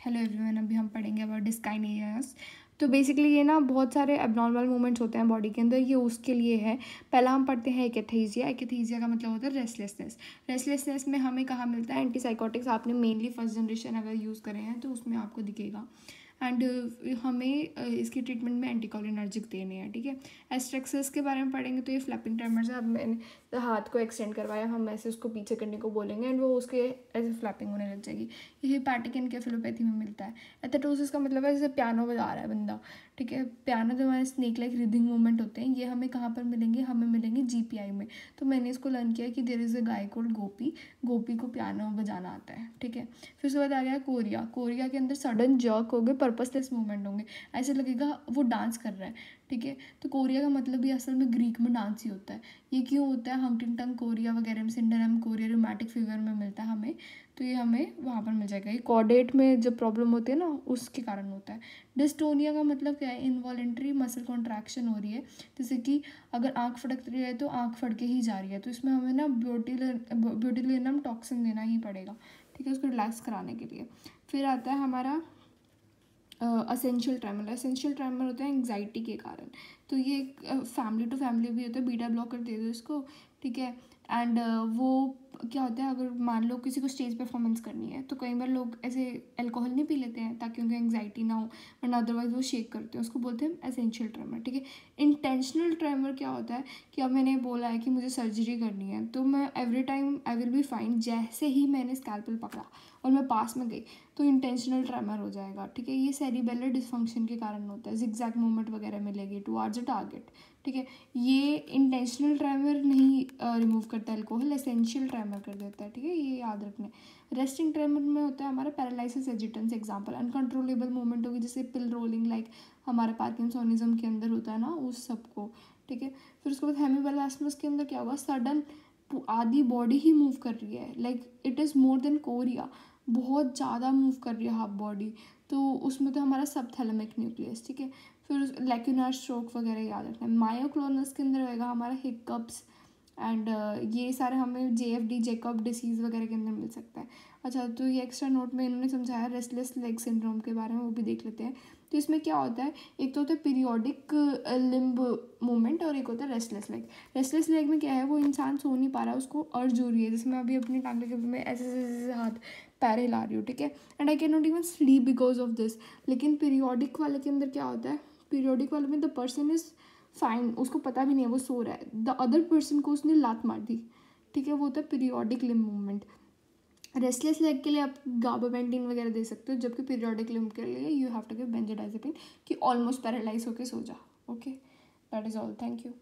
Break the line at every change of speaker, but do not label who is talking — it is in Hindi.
हेलो एवरीवन, अभी हम पढ़ेंगे अबाउट डिस्काइनेसिस। तो बेसिकली ये ना बहुत सारे एबनॉर्मल मूवमेंट्स होते हैं बॉडी के अंदर, ये उसके लिए है। पहला हम पढ़ते हैं एकथीसिया। एकथीसिया का मतलब होता है रेस्टलेसनेस। रेस्टलेसनेस में हमें कहाँ मिलता है? एंटीसाइकोटिक्स आपने मेनली फर्स्ट जनरेशन अगर यूज़ करे हैं तो उसमें आपको दिखेगा। एंड हमें इसकी ट्रीटमेंट में एंटीकोलिनर्जिक देने हैं, ठीक है। एस्ट्रेक्सिस के बारे में पढ़ेंगे तो ये फ्लैपिंग ट्रेमर्स है। अब मैंने हाथ को एक्सटेंड करवाया, हम ऐसे उसको पीछे करने को बोलेंगे एंड वो उसके ऐसे फ्लैपिंग होने लग जाएगी। ये हिपैटिक एन्केफेलोपैथी में मिलता है। एथेटोसिस का मतलब है जैसे पियानो बजा रहा है बंदा, ठीक है। पियानो जो हमारे स्नेक लाइक रिदिंग मूवमेंट होते हैं, ये हमें कहाँ पर मिलेंगे? हमें मिलेंगे जीपीआई में। तो मैंने इसको लर्न किया कि there is a guy called Gopi. Gopi को पियानो बजाना आता है, ठीक है। फिर उसके बाद आ गया कोरिया। कोरिया के अंदर सडन जर्क होंगे, पर्पसलेस मूवमेंट होंगे, ऐसे लगेगा वो डांस कर रहा है, ठीक है। तो कोरिया का मतलब भी असल में ग्रीक में डांस ही होता है। ये क्यों होता है? हंटिंगटन कोरिया वगैरह में, सिंड्रोम कोरिया रूमेटिक फीवर में मिलता है हमें, तो ये हमें वहाँ पर मिल जाएगा। ये कॉर्डेट में जब प्रॉब्लम होती है ना, उसके कारण होता है। डिस्टोनिया का मतलब क्या है? इनवॉलेंट्री मसल कॉन्ट्रैक्शन हो रही है, जैसे कि अगर आँख फटक रही है तो आँख फटके ही जा रही है, तो इसमें हमें ना ब्यूटिलिनम टॉक्सिन देना ही पड़ेगा, ठीक है, उसको रिलैक्स कराने के लिए। फिर आता है हमारा असेंशियल ट्रेमर। असेंशियल ट्रेमर होता है एंग्जाइटी के कारण। तो ये फैमिली टू फैमिली भी होता है। बीटा ब्लॉकर दे दो इसको, ठीक है। एंड वो क्या होता है, अगर मान लो किसी को स्टेज परफॉर्मेंस करनी है तो कई बार लोग ऐसे अल्कोहल नहीं पी लेते हैं ताकि उनको एंग्जाइटी ना हो, वरना अदरवाइज वो शेक करते हैं, उसको बोलते हैं एसेंशियल ट्रेमर, ठीक है। इंटेंशनल ट्रेमर क्या होता है कि अब मैंने बोला है कि मुझे सर्जरी करनी है, तो मैं every time I will be fine, जैसे ही मैंने स्कैल्पेल पकड़ा और मैं पास में गई तो इंटेंशनल ट्रेमर हो जाएगा, ठीक है। ये सेरिबेलर डिसफंक्शन के कारण होता है, जिगजैग मूवमेंट वगैरह मिलेगी टुवर्ड्स अ टारगेट, ठीक है। ये इंटेंशनल ट्रेमर नहीं रिमूव करता अल्कोहल, एसेंशियल ट्रेमर कर देता है, ठीक है, ये याद रखना है। रेस्टिंग ट्रेमर में होता है हमारा paralysis agitans. Example uncontrollable movement होगी, जैसे पिल रोलिंग, लाइक हमारा पार्किंसोनिज्म के अंदर होता है ना, उस सबको, ठीक है। फिर उसके बाद हेमीबेलास्मस के अंदर क्या होगा? सडन आधी बॉडी ही मूव कर रही है, like it is more than Korea, बहुत ज़्यादा मूव कर रही है हाफ बॉडी, तो उसमें तो हमारा सबथैलेमिक न्यूक्लियस, ठीक है। फिर लैक्यूनार स्ट्रोक वगैरह याद रखना है। मायोक्लोनस के अंदर होएगा हमारा हिकअप्स एंड ये सारे हमें जेएफडी जैकब डिसीज़ वगैरह के अंदर मिल सकता है। अच्छा, तो ये एक्स्ट्रा नोट में इन्होंने समझाया रेस्टलेस लेग सिंड्रोम के बारे में, वो भी देख लेते हैं। तो इसमें क्या होता है? एक तो होता है पीरियोडिक लिम्ब मूवमेंट और एक होता है रेस्टलेस लेग। रेस्टलेस लेग में क्या है? वो इंसान सो नहीं पा रहा है, उसको अर्ज हो रही है, जैसे मैं अभी अपनी टांगे के में ऐसे ऐसे हाथ पैर हिला रही हूँ, ठीक है, and I can not even sleep because of this. लेकिन पीरियोडिक वाले के अंदर क्या होता है? पीरियोडिक वाले में द पर्सन इज फाइन, उसको पता भी नहीं है वो सो रहा है, द अदर पर्सन को उसने लात मार दी, ठीक है, वो होता है periodic limb movement. Restless leg के लिए आप गाबापेंटिन वगैरह दे सकते हो, जबकि पीरियोडिक लिम्ब के लिए you have to give benzodiazepine कि ऑलमोस्ट पैरालाइज होकर सो जा। Okay, that is all, thank you.